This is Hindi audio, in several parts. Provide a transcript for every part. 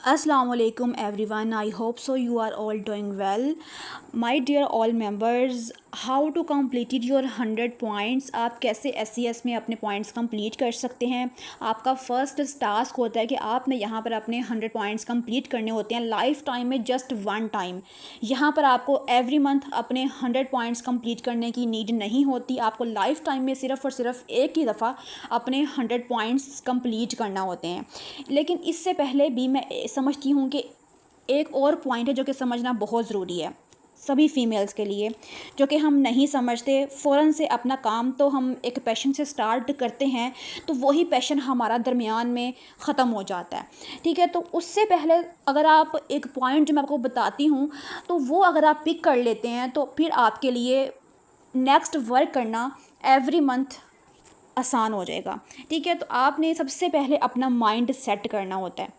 Assalamualaikum everyone. I hope so you are all doing well. My dear all members, how to completed your 100 points. आप कैसे SES में अपने पॉइंट्स कंप्लीट कर सकते हैं। आपका फर्स्ट टास्क होता है कि आपने यहाँ पर अपने 100 पॉइंट्स कंप्लीट करने होते हैं लाइफ टाइम में, जस्ट वन टाइम। यहाँ पर आपको एवरी मंथ अपने 100 पॉइंट्स कंप्लीट करने की नीड नहीं होती। आपको लाइफ टाइम में सिर्फ़ और सिर्फ एक ही दफ़ा अपने 100 पॉइंट्स कंप्लीट करना होते हैं। लेकिन इससे पहले भी मैं समझती हूँ कि एक और पॉइंट है जो कि समझना बहुत ज़रूरी है सभी फीमेल्स के लिए, जो कि हम नहीं समझते। फ़ौरन से अपना काम तो हम एक पैशन से स्टार्ट करते हैं तो वही पैशन हमारा दरमियान में ख़त्म हो जाता है। ठीक है, तो उससे पहले अगर आप एक पॉइंट जो मैं आपको बताती हूँ तो वो अगर आप पिक कर लेते हैं तो फिर आपके लिए नेक्स्ट वर्क करना एवरी मंथ आसान हो जाएगा। ठीक है, तो आपने सबसे पहले अपना माइंड सेट करना होता है।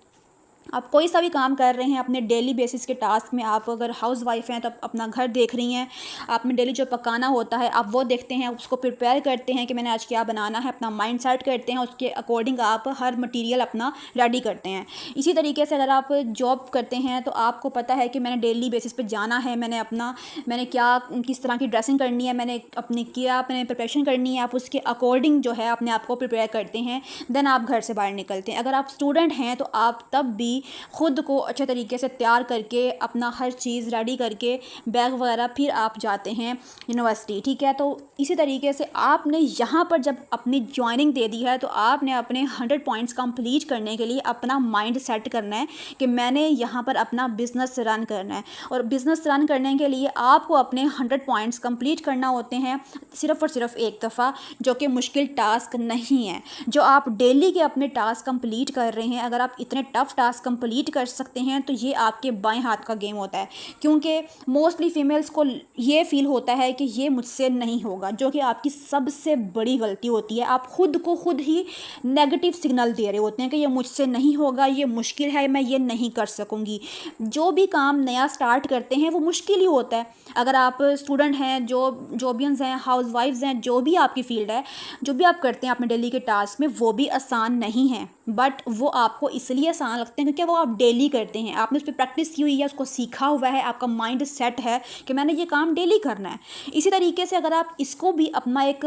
आप कोई सा भी काम कर रहे हैं अपने डेली बेसिस के टास्क में, आप अगर हाउस वाइफ हैं तो आप अपना घर देख रही हैं, आपने डेली जो पकाना होता है आप वो देखते हैं, उसको प्रिपेयर करते हैं कि मैंने आज क्या बनाना है, अपना माइंड सेट करते हैं, उसके अकॉर्डिंग आप हर मटेरियल अपना रेडी करते हैं। इसी तरीके से अगर आप जॉब करते हैं तो आपको पता है कि मैंने डेली बेसिस पे जाना है, मैंने क्या किस तरह की ड्रेसिंग करनी है, मैंने प्रिपरेशन करनी है, आप उसके अकॉर्डिंग जो है अपने आप को प्रिपेयर करते हैं, देन आप घर से बाहर निकलते हैं। अगर आप स्टूडेंट हैं तो आप तब भी ख़ुद को अच्छे तरीके से तैयार करके अपना हर चीज़ रेडी करके बैग वगैरह फिर आप जाते हैं यूनिवर्सिटी। ठीक है, तो इसी तरीके से आपने यहाँ पर जब अपनी ज्वाइनिंग दे दी है तो आपने अपने 100 पॉइंट्स कंप्लीट करने के लिए अपना माइंड सेट करना है कि मैंने यहाँ पर अपना बिज़नेस रन करना है। और बिज़नेस रन करने के लिए आपको अपने 100 पॉइंट्स कंप्लीट करना होते हैं सिर्फ़ और सिर्फ एक दफ़ा, जो कि मुश्किल टास्क नहीं है। जो आप डेली के अपने टास्क कंप्लीट कर रहे हैं, अगर आप इतने टफ़ टास्क कंप्लीट कर सकते हैं तो ये आपके बाएं हाथ का गेम होता है, क्योंकि मोस्टली फीमेल्स को ये फील होता है कि ये मुझसे नहीं होगा, जो कि आपकी सबसे बड़ी गलती होती है। आप खुद को खुद ही नेगेटिव सिग्नल दे रहे होते हैं कि ये मुझसे नहीं होगा, ये मुश्किल है, मैं ये नहीं कर सकूँगी। जो भी काम नया स्टार्ट करते हैं वो मुश्किल ही होता है। अगर आप स्टूडेंट हैं, जॉबियंस हैं, हाउस वाइफ्स हैं, जो भी आपकी फील्ड है, जो भी आप करते हैं अपने डेली के टास्क में, वो भी आसान नहीं है, बट वो आपको इसलिए आसान लगते हैं क्योंकि वो आप डेली करते हैं, आपने उस पर प्रैक्टिस की हुई है, उसको सीखा हुआ है, आपका माइंड सेट है कि मैंने ये काम डेली करना है। इसी तरीके से अगर आप इसको भी अपना एक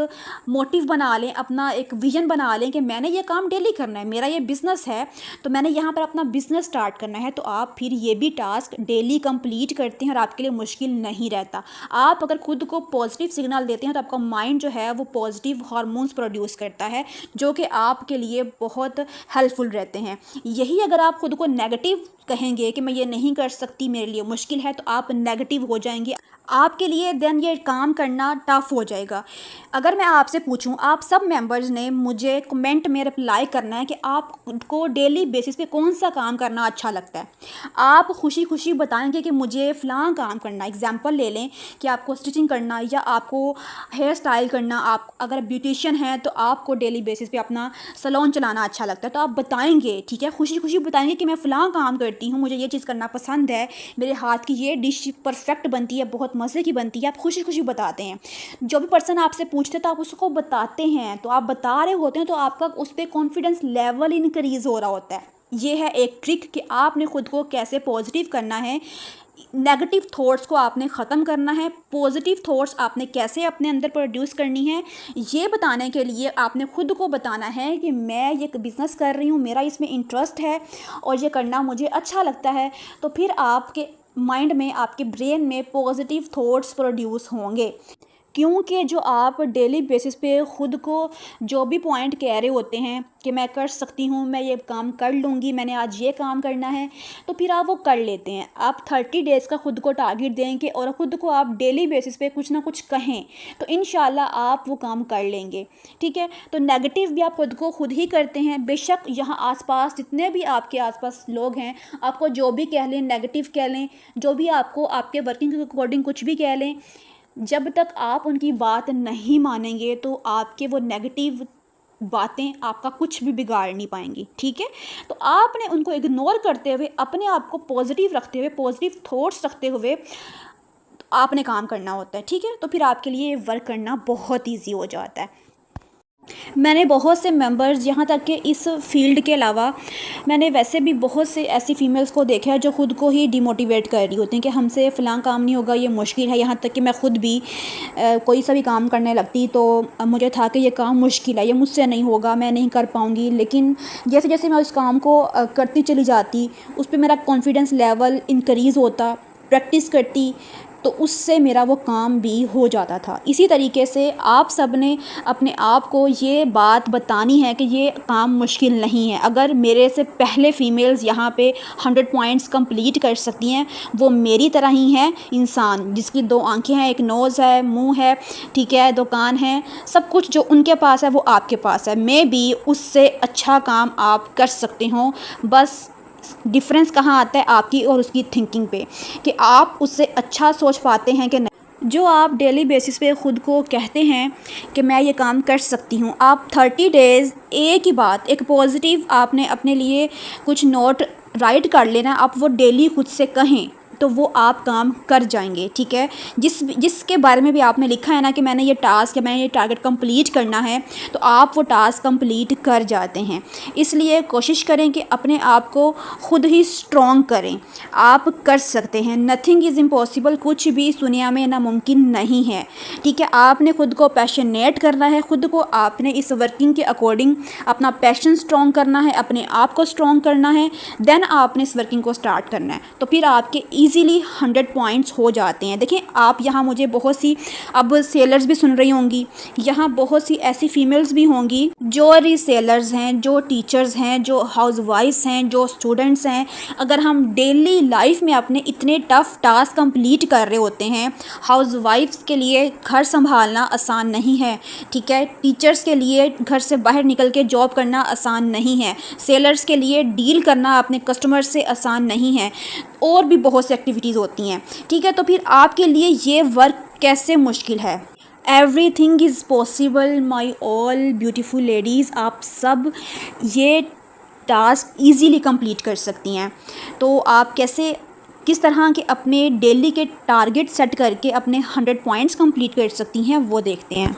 मोटिव बना लें, अपना एक विजन बना लें कि मैंने ये काम डेली करना है, मेरा ये बिज़नेस है तो मैंने यहाँ पर अपना बिज़नेस स्टार्ट करना है, तो आप फिर ये भी टास्क डेली कंप्लीट करते हैं और आपके लिए मुश्किल नहीं रहता। आप अगर खुद को पॉजिटिव सिग्नल देते हैं तो आपका माइंड जो है वो पॉजिटिव हार्मोन्स प्रोड्यूस करता है, जो कि आपके लिए बहुत हेल्पफुल रहते हैं। यही अगर आप खुद को नेगेटिव कहेंगे कि मैं ये नहीं कर सकती, मेरे लिए मुश्किल है, तो आप नेगेटिव हो जाएंगे, आपके लिए देन ये काम करना टफ हो जाएगा। अगर मैं आपसे पूछूं, आप सब मेंबर्स ने मुझे कमेंट में रिप्लाई करना है कि आपको डेली बेसिस पे कौन सा काम करना अच्छा लगता है। आप खुशी खुशी बताएंगे कि मुझे फ़लाँ काम करना। एग्जांपल ले लें कि आपको स्टिचिंग करना या आपको हेयर स्टाइल करना, आप अगर ब्यूटिशियन हैं तो आपको डेली बेसिस पे अपना सैलून चलाना अच्छा लगता है, तो आप बताएंगे, ठीक है, खुशी खुशी बताएंगे कि मैं फ़लाँ काम करती हूँ, मुझे ये चीज़ करना पसंद है, मेरे हाथ की ये डिश परफेक्ट बनती है, बहुत मज़े की बनती है। आप खुशी खुशी बताते हैं। जो भी पर्सन आपसे पूछते तो आप उसको बताते हैं, तो आप बता रहे होते हैं तो आपका उस पर कॉन्फिडेंस लेवल इंक्रीज़ हो रहा होता है। ये है एक ट्रिक कि आपने खुद को कैसे पॉजिटिव करना है। नेगेटिव थॉट्स को आपने ख़त्म करना है, पॉजिटिव थॉट्स आपने कैसे अपने अंदर प्रोड्यूस करनी है, ये बताने के लिए आपने खुद को बताना है कि मैं ये बिज़नेस कर रही हूँ, मेरा इसमें इंटरेस्ट है और ये करना मुझे अच्छा लगता है। तो फिर आपके माइंड में, आपके ब्रेन में पॉजिटिव थॉट्स प्रोड्यूस होंगे, क्योंकि जो आप डेली बेसिस पे ख़ुद को जो भी पॉइंट कह रहे होते हैं कि मैं कर सकती हूँ, मैं ये काम कर लूँगी, मैंने आज ये काम करना है, तो फिर आप वो कर लेते हैं। आप 30 डेज़ का ख़ुद को टारगेट देंगे और ख़ुद को आप डेली बेसिस पे कुछ ना कुछ कहें तो इंशाल्लाह आप वो काम कर लेंगे। ठीक है, तो नेगेटिव भी आप खुद को खुद ही करते हैं। बेशक यहाँ आसपास जितने भी आपके आसपास लोग हैं, आपको जो भी कह लें, नेगेटिव कह लें, जो भी आपको आपके वर्किंग के अकॉर्डिंग कुछ भी कह लें, जब तक आप उनकी बात नहीं मानेंगे तो आपके वो नेगेटिव बातें आपका कुछ भी बिगाड़ नहीं पाएंगी। ठीक है, तो आपने उनको इग्नोर करते हुए, अपने आप को पॉजिटिव रखते हुए, पॉजिटिव थॉट्स रखते हुए आपने काम करना होता है। ठीक है, तो फिर आपके लिए वर्क करना बहुत ईजी हो जाता है। मैंने बहुत से मेंबर्स, यहाँ तक कि इस फील्ड के अलावा मैंने वैसे भी बहुत से ऐसी फ़ीमेल्स को देखा है जो ख़ुद को ही डिमोटिवेट कर रही होती हैं कि हमसे फ़लाँ काम नहीं होगा, ये मुश्किल है। यहाँ तक कि मैं ख़ुद भी कोई सा भी काम करने लगती तो मुझे था कि ये काम मुश्किल है, ये मुझसे नहीं होगा, मैं नहीं कर पाऊँगी। लेकिन जैसे जैसे मैं उस काम को करती चली जाती, उस पे मेरा कॉन्फिडेंस लेवल इंक्रीज़ होता, प्रैक्टिस करती, तो उससे मेरा वो काम भी हो जाता था। इसी तरीके से आप सब ने अपने आप को ये बात बतानी है कि ये काम मुश्किल नहीं है। अगर मेरे से पहले फ़ीमेल्स यहाँ पे 100 पॉइंट्स कंप्लीट कर सकती हैं, वो मेरी तरह ही हैं, इंसान जिसकी 2 आँखें हैं, एक नोज़ है, मुँह है, ठीक है, 2 कान हैं, सब कुछ जो उनके पास है वो आपके पास है। मे बी उससे अच्छा काम आप कर सकते हो, बस डिफरेंस कहाँ आता है आपकी और उसकी थिंकिंग पे, कि आप उससे अच्छा सोच पाते हैं कि नहीं। जो आप डेली बेसिस पे ख़ुद को कहते हैं कि मैं ये काम कर सकती हूँ, आप 30 डेज़ एक ही बात, एक पॉजिटिव आपने अपने लिए कुछ नोट राइट कर लेना, आप वो डेली खुद से कहें तो वो आप काम कर जाएंगे, ठीक है। जिसके बारे में भी आपने लिखा है ना कि मैंने ये टास्क या मैंने ये टारगेट कंप्लीट करना है, तो आप वो टास्क कंप्लीट कर जाते हैं। इसलिए कोशिश करें कि अपने आप को ख़ुद ही स्ट्रॉन्ग करें, आप कर सकते हैं। नथिंग इज़ इम्पॉसिबल, कुछ भी इस दुनिया में नामुमकिन नहीं है, ठीक है। आपने ख़ुद को पैशनेट करना है, ख़ुद को आपने इस वर्किंग के अकॉर्डिंग अपना पैशन स्ट्रॉन्ग करना है, अपने आप को स्ट्रॉन्ग करना है, देन आपने इस वर्किंग को स्टार्ट करना है, तो फिर आपके ईज़िली 100 पॉइंट्स हो जाते हैं। देखिए आप यहाँ मुझे बहुत सी अब सेलर्स भी सुन रही होंगी, यहाँ बहुत सी ऐसी फीमेल्स भी होंगी जो रीसेलर्स हैं, जो टीचर्स हैं, जो हाउसवाइफ्स हैं, जो स्टूडेंट्स हैं। अगर हम डेली लाइफ में अपने इतने टफ़ टास्क कंप्लीट कर रहे होते हैं, हाउसवाइफ्स के लिए घर संभालना आसान नहीं है, ठीक है। टीचर्स के लिए घर से बाहर निकल के जॉब करना आसान नहीं है, सेलर्स के लिए डील करना अपने कस्टमर से आसान नहीं है, और भी बहुत सी एक्टिविटीज़ होती हैं, ठीक है। तो फिर आपके लिए ये वर्क कैसे मुश्किल है? Everything is possible my all beautiful ladies, आप सब ये टास्क ईज़िली कंप्लीट कर सकती हैं। तो आप कैसे, किस तरह के अपने डेली के टारगेट सेट करके अपने 100 पॉइंट्स कंप्लीट कर सकती हैं, वो देखते हैं।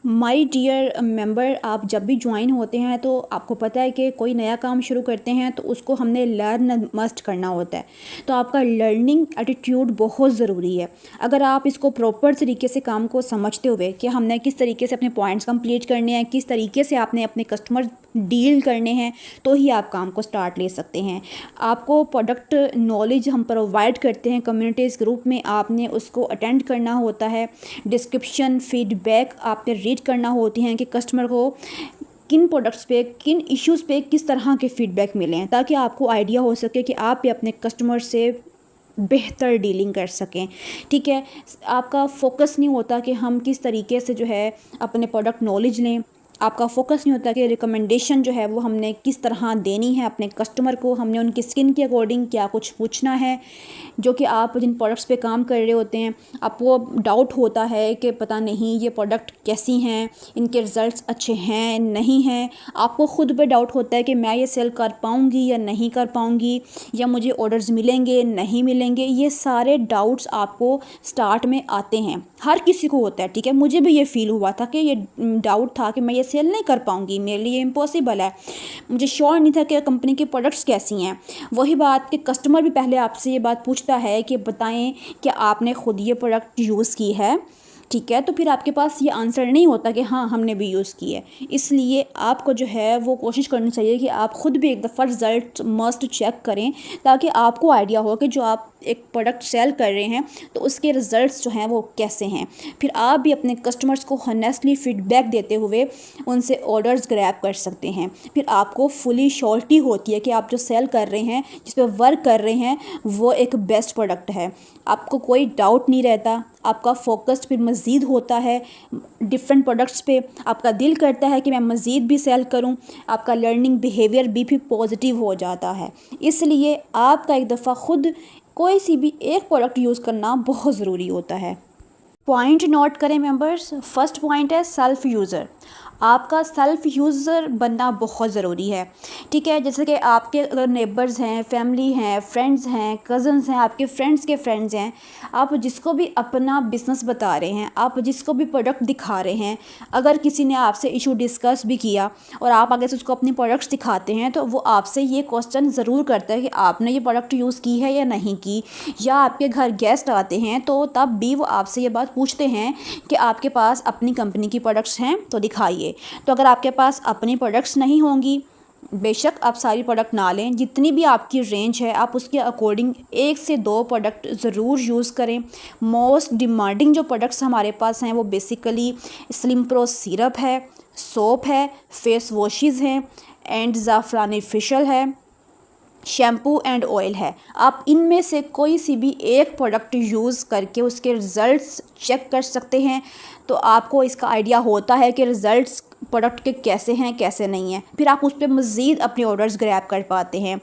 माय डियर मेंबर, आप जब भी ज्वाइन होते हैं तो आपको पता है कि कोई नया काम शुरू करते हैं तो उसको हमने लर्न मस्ट करना होता है। तो आपका लर्निंग एटीट्यूड बहुत ज़रूरी है। अगर आप इसको प्रॉपर तरीके से काम को समझते हुए कि हमने किस तरीके से अपने पॉइंट्स कंप्लीट करने हैं, किस तरीके से आपने अपने कस्टमर डील करने हैं, तो ही आप काम को स्टार्ट ले सकते हैं। आपको प्रोडक्ट नॉलेज हम प्रोवाइड करते हैं कम्युनिटीज़ ग्रुप में, आपने उसको अटेंड करना होता है। डिस्क्रिप्शन फीडबैक आपने रीड करना होती हैं कि कस्टमर को किन प्रोडक्ट्स पे, किन इश्यूज़ पे किस तरह के फीडबैक मिले हैं, ताकि आपको आइडिया हो सके कि आप भी अपने कस्टमर से बेहतर डीलिंग कर सकें, ठीक है। आपका फोकस नहीं होता कि हम किस तरीके से जो है अपने प्रोडक्ट नॉलेज लें, आपका फोकस नहीं होता कि रिकमेंडेशन जो है वो हमने किस तरह देनी है अपने कस्टमर को, हमने उनकी स्किन के अकॉर्डिंग क्या कुछ पूछना है। जो कि आप जिन प्रोडक्ट्स पे काम कर रहे होते हैं, आपको डाउट होता है कि पता नहीं ये प्रोडक्ट कैसी हैं, इनके रिज़ल्ट्स अच्छे हैं नहीं हैं, आपको ख़ुद पे डाउट होता है कि मैं ये सेल कर पाऊँगी या नहीं कर पाऊँगी, या मुझे ऑर्डर्स मिलेंगे नहीं मिलेंगे। ये सारे डाउट्स आपको स्टार्ट में आते हैं, हर किसी को होता है, ठीक है। मुझे भी ये फ़ील हुआ था कि ये डाउट था कि मैं ये सेल नहीं कर पाऊँगी, मेरे लिए इम्पॉसिबल है, मुझे श्योर नहीं था कि कंपनी के प्रोडक्ट्स कैसी हैं। वही बात कि कस्टमर भी पहले आपसे ये बात पूछता है कि बताएं कि आपने ख़ुद ये प्रोडक्ट यूज़ की है, ठीक है। तो फिर आपके पास ये आंसर नहीं होता कि हाँ हमने भी यूज़ की है। इसलिए आपको जो है वो कोशिश करनी चाहिए कि आप ख़ुद भी एक दफ़ा रिज़ल्ट मस्ट चेक करें, ताकि आपको आइडिया हो कि जो आप एक प्रोडक्ट सेल कर रहे हैं तो उसके रिज़ल्ट्स जो हैं वो कैसे हैं। फिर आप भी अपने कस्टमर्स को हॉनेस्टली फ़ीडबैक देते हुए उनसे ऑर्डर्स ग्रैब कर सकते हैं। फिर आपको फुली श्योरिटी होती है कि आप जो सेल कर रहे हैं, जिस पे वर्क कर रहे हैं, वो एक बेस्ट प्रोडक्ट है। आपको कोई डाउट नहीं रहता, आपका फोकस फिर मज़ीद होता है डिफरेंट प्रोडक्ट्स पे, आपका दिल करता है कि मैं मज़ीद भी सेल करूं, आपका लर्निंग बिहेवियर भी फिर पॉजिटिव हो जाता है। इसलिए आपका एक दफ़ा ख़ुद कोई सी भी एक प्रोडक्ट यूज़ करना बहुत ज़रूरी होता है। पॉइंट नोट करें मेंबर्स। फर्स्ट पॉइंट है सेल्फ़ यूज़र। आपका सेल्फ़ यूज़र बनना बहुत ज़रूरी है, ठीक है। जैसे कि आपके अगर नेबर्स हैं, फैमिली हैं, फ्रेंड्स हैं, कज़न्स हैं, आपके फ्रेंड्स के फ्रेंड्स हैं, आप जिसको भी अपना बिज़नेस बता रहे हैं, आप जिसको भी प्रोडक्ट दिखा रहे हैं, अगर किसी ने आपसे इशू डिस्कस भी किया और आप आगे से उसको अपनी प्रोडक्ट्स दिखाते हैं, तो वो आपसे ये क्वेश्चन ज़रूर करता है कि आपने ये प्रोडक्ट यूज़ की है या नहीं की। या आपके घर गेस्ट आते हैं तो तब भी वो आपसे ये बात पूछते हैं कि आपके पास अपनी कंपनी की प्रोडक्ट्स हैं तो दिखाइए। तो अगर आपके पास अपनी प्रोडक्ट्स नहीं होंगी, बेशक आप सारी प्रोडक्ट ना लें, जितनी भी आपकी रेंज है आप उसके अकॉर्डिंग 1 से 2 प्रोडक्ट ज़रूर यूज़ करें। मोस्ट डिमांडिंग जो प्रोडक्ट्स हमारे पास हैं वो बेसिकली स्लिम प्रो सिरप है, सोप है, फेस वॉशेज़ हैं एंड ज़ाफ़रानी फेशियल है, शैम्पू एंड ऑयल है। आप इनमें से कोई सी भी एक प्रोडक्ट यूज़ करके उसके रिज़ल्ट्स चेक कर सकते हैं, तो आपको इसका आइडिया होता है कि रिज़ल्ट्स प्रोडक्ट के कैसे हैं कैसे नहीं हैं। फिर आप उस पर मज़ीद अपने ऑर्डर्स ग्रैब कर पाते हैं।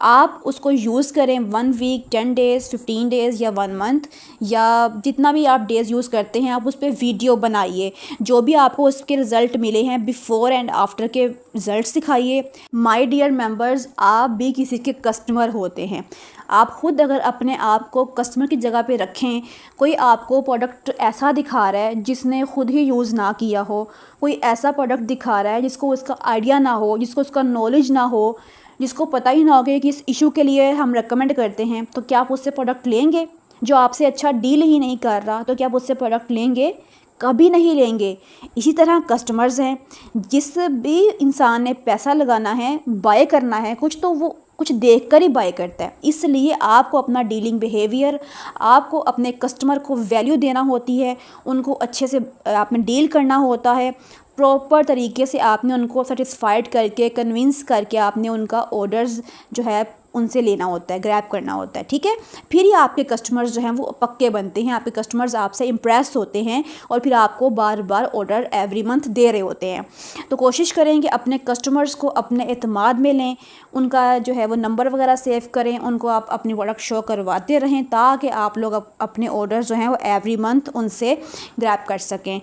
आप उसको यूज़ करें 1 वीक, 10 डेज़, 15 डेज़ या 1 मंथ, या जितना भी आप डेज़ यूज़ करते हैं आप उस पर वीडियो बनाइए। जो भी आपको उसके रिज़ल्ट मिले हैं बिफ़ोर एंड आफ्टर के रिज़ल्ट्स दिखाइए। माय डियर मेंबर्स, आप भी किसी के कस्टमर होते हैं। आप ख़ुद अगर अपने आप को कस्टमर की जगह पे रखें, कोई आपको प्रोडक्ट ऐसा दिखा रहा है जिसने ख़ुद ही यूज़ ना किया हो, कोई ऐसा प्रोडक्ट दिखा रहा है जिसको उसका आइडिया ना हो, जिसको उसका नॉलेज ना हो, जिसको पता ही ना हो कि किस इशू के लिए हम रेकमेंड करते हैं, तो क्या आप उससे प्रोडक्ट लेंगे? जो आपसे अच्छा डील ही नहीं कर रहा, तो क्या आप उससे प्रोडक्ट लेंगे? कभी नहीं लेंगे। इसी तरह कस्टमर्स हैं, जिस भी इंसान ने पैसा लगाना है, बाय करना है कुछ, तो वो कुछ देखकर ही बाय करता है। इसलिए आपको अपना डीलिंग बिहेवियर, आपको अपने कस्टमर को वैल्यू देना होती है, उनको अच्छे से आपने डील करना होता है, प्रॉपर तरीके से आपने उनको सेटिस्फाइड करके, कन्विंस करके आपने उनका ऑर्डर्स जो है उनसे लेना होता है, ग्रैब करना होता है, ठीक है। फिर ही आपके कस्टमर्स जो हैं वो पक्के बनते हैं, आपके कस्टमर्स आपसे इम्प्रेस होते हैं और फिर आपको बार बार ऑर्डर एवरी मंथ दे रहे होते हैं। तो कोशिश करें कि अपने कस्टमर्स को अपने एतमाद में लें, उनका जो है वो नंबर वगैरह सेव करें, उनको आप अपनी प्रोडक्ट शो करवाते रहें ताकि आप लोग अपने ऑर्डर्स जो हैं वो एवरी मंथ उनसे ग्रैब कर सकें।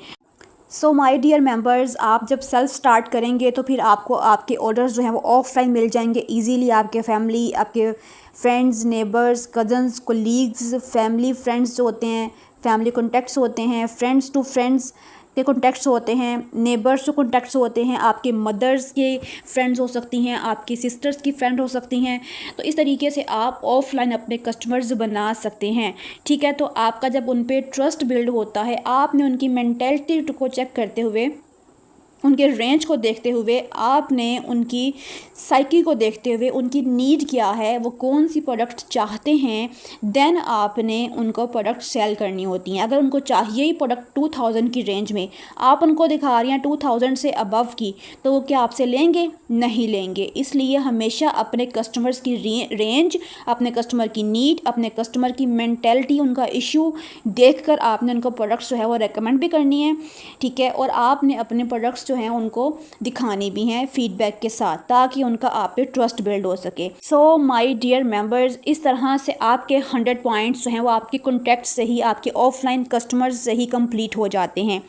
सो माय डियर मेंबर्स, आप जब सेल्फ स्टार्ट करेंगे तो फिर आपको आपके ऑर्डर्स जो हैं वो ऑफलाइन मिल जाएंगे इजीली। आपके फैमिली, आपके friends, neighbours, cousins, colleagues, family friends जो होते हैं, फैमिली कॉन्टेक्ट्स होते हैं, फ्रेंड्स टू फ्रेंड्स के कॉन्टेक्ट्स होते हैं, नेबर्स टू कॉन्टेक्ट्स होते हैं, आपके मदर्स के फ्रेंड्स हो सकती हैं, आपकी सिस्टर्स की फ्रेंड हो सकती हैं। तो इस तरीके से आप ऑफलाइन अपने कस्टमर्स बना सकते हैं, ठीक है। तो आपका जब उन पे ट्रस्ट बिल्ड होता है, आपने उनकी मेंटेलिटी को चेक करते हुए, उनके रेंज को देखते हुए, आपने उनकी साइकी को देखते हुए, उनकी नीड क्या है, वो कौन सी प्रोडक्ट चाहते हैं, देन आपने उनको प्रोडक्ट सेल करनी होती हैं। अगर उनको चाहिए ही प्रोडक्ट 2000 की रेंज में, आप उनको दिखा रही हैं 2000 से अबव की, तो वो क्या आपसे लेंगे? नहीं लेंगे। इसलिए हमेशा अपने कस्टमर्स की रेंज, अपने कस्टमर की नीड, अपने कस्टमर की मेंटेलिटी, उनका इशू देखकर आपने उनको प्रोडक्ट्स जो है वो रेकमेंड भी करनी है, ठीक है। और आपने अपने प्रोडक्ट्स जो हैं उनको दिखानी भी हैं फीडबैक के साथ, ताकि उनका आप पे ट्रस्ट बिल्ड हो सके। सो माय डियर मेंबर्स, इस तरह से आपके 100 पॉइंट्स जो हैं वो आपके कॉन्टैक्ट से ही, आपके ऑफलाइन कस्टमर्स से ही कंप्लीट हो जाते हैं,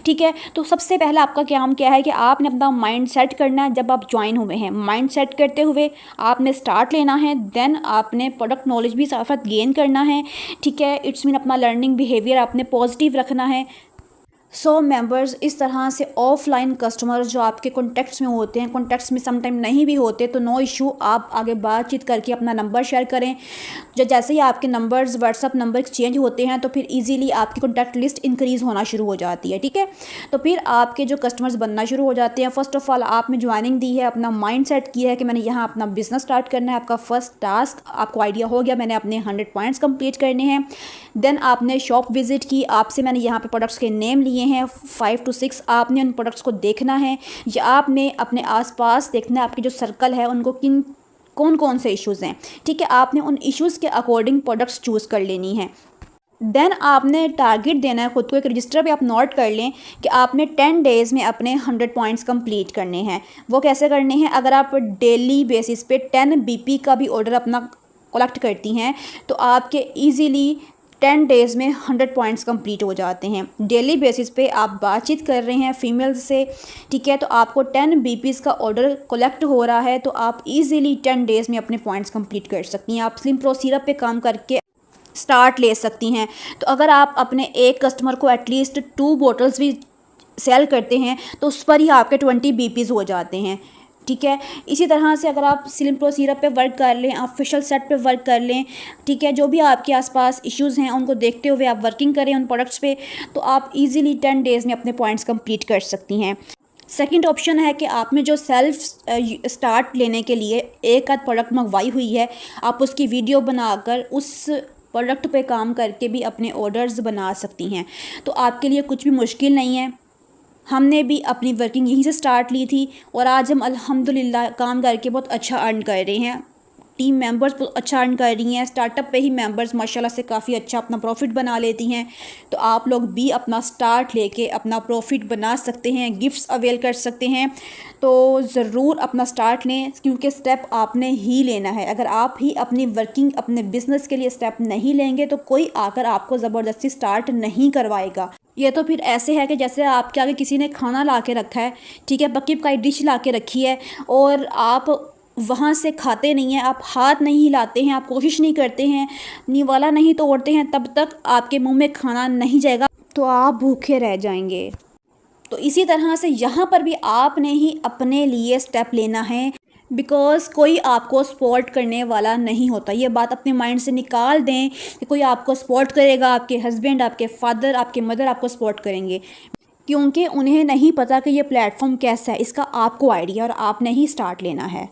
ठीक है। तो सबसे पहला आपका काम क्या है कि आपने अपना माइंड सेट करना है। जब आप ज्वाइन हुए हैं, माइंड सेट करते हुए आपने स्टार्ट लेना है, देन आपने प्रोडक्ट नॉलेज भी साथ साथ गेन करना है, ठीक है। इट्स मीन अपना लर्निंग बिहेवियर आपने पॉजिटिव रखना है। सो मेंबर्स, इस तरह से ऑफलाइन कस्टमर्स जो आपके कॉन्टैक्ट्स में होते हैं, कॉन्टैक्ट्स में समटाइम नहीं भी होते, तो नो इशू, आप आगे बातचीत करके अपना नंबर शेयर करें। जैसे ही आपके नंबर्स, व्हाट्सअप नंबर एक्सचेंज होते हैं, तो फिर इजीली आपकी कॉन्टैक्ट लिस्ट इंक्रीज़ होना शुरू हो जाती है, ठीक है। तो फिर आपके जो कस्टमर्स बनना शुरू हो जाते हैं। फर्स्ट ऑफ ऑल आपने ज्वाइनिंग दी है, अपना माइंड सेट किया है कि मैंने यहाँ अपना बिजनेस स्टार्ट करना है, आपका फर्स्ट टास्क आपको आइडिया हो गया, मैंने अपने 100 पॉइंट्स कंप्लीट करने हैं। देन आपने शॉप विजिट की, आपसे मैंने यहाँ पे प्रोडक्ट्स के नेम लिए हैं 5 to 6, आपने उन प्रोडक्ट्स को देखना है, या आपने अपने आसपास देखना है, आपके जो सर्कल है उनको कौन कौन से इश्यूज़ हैं, ठीक है। आपने उन इश्यूज़ के अकॉर्डिंग प्रोडक्ट्स चूज़ कर लेनी है। देन आपने टारगेट देना है खुद को, एक रजिस्टर पे आप नोट कर लें कि आपने 10 डेज़ में अपने 100 पॉइंट्स कंप्लीट करने हैं। वो कैसे करने हैं? अगर आप डेली बेसिस पे 10 BP का भी ऑर्डर अपना कलेक्ट करती हैं, तो आपके ईज़िली 10 डेज़ में 100 पॉइंट्स कंप्लीट हो जाते हैं। डेली बेसिस पे आप बातचीत कर रहे हैं फीमेल्स से, ठीक है, तो आपको 10 बीपीज़ का ऑर्डर कलेक्ट हो रहा है, तो आप इजीली 10 डेज़ में अपने पॉइंट्स कंप्लीट कर सकती हैं। आप स्लिम प्रो सिरप पे काम करके स्टार्ट ले सकती हैं। तो अगर आप अपने एक कस्टमर को एटलीस्ट 2 बॉटल्स भी सेल करते हैं तो उस पर ही आपके 20 बीपीज़ हो जाते हैं, ठीक है। इसी तरह से अगर आप स्लिम प्रो सिरप पे वर्क कर लें, आप फेशियल सेट पे वर्क कर लें, ठीक है, जो भी आपके आसपास इश्यूज़ हैं उनको देखते हुए आप वर्किंग करें उन प्रोडक्ट्स पे, तो आप इजीली 10 डेज़ में अपने पॉइंट्स कंप्लीट कर सकती हैं। सेकंड ऑप्शन है कि आपने जो सेल्फ स्टार्ट लेने के लिए एक आध प्रोडक्ट मंगवाई हुई है, आप उसकी वीडियो बनाकर उस प्रोडक्ट पे काम करके भी अपने ऑर्डर्स बना सकती हैं। तो आपके लिए कुछ भी मुश्किल नहीं है। हमने भी अपनी वर्किंग यहीं से स्टार्ट ली थी और आज हम अल्हम्दुलिल्लाह काम करके बहुत अच्छा अर्न कर रहे हैं। टीम मेंबर्स बहुत अच्छा अर्न कर रही हैं। स्टार्टअप पे ही मेंबर्स माशाल्लाह से काफ़ी अच्छा अपना प्रॉफिट बना लेती हैं। तो आप लोग भी अपना स्टार्ट लेके अपना प्रॉफिट बना सकते हैं, गिफ्ट्स अवेल कर सकते हैं। तो ज़रूर अपना स्टार्ट लें, क्योंकि स्टेप आपने ही लेना है। अगर आप ही अपनी वर्किंग अपने बिज़नेस के लिए स्टेप नहीं लेंगे तो कोई आकर आपको ज़बरदस्ती स्टार्ट नहीं करवाएगा। ये तो फिर ऐसे है कि जैसे आपके आगे किसी ने खाना ला के रखा है, ठीक है, पक्की पकाई डिश ला के रखी है और आप वहाँ से खाते नहीं हैं, आप हाथ नहीं हिलाते हैं, आप कोशिश नहीं करते हैं, निवाला नहीं तोड़ते हैं, तब तक आपके मुंह में खाना नहीं जाएगा, तो आप भूखे रह जाएंगे। तो इसी तरह से यहाँ पर भी आपने ही अपने लिए स्टेप लेना है, बिकॉज़ कोई आपको सपोर्ट करने वाला नहीं होता। ये बात अपने माइंड से निकाल दें कि कोई आपको सपोर्ट करेगा, आपके हस्बैंड, आपके फादर, आपके मदर आपको सपोर्ट करेंगे, क्योंकि उन्हें नहीं पता कि ये प्लेटफॉर्म कैसा है। इसका आपको आइडिया और आपने ही स्टार्ट लेना है।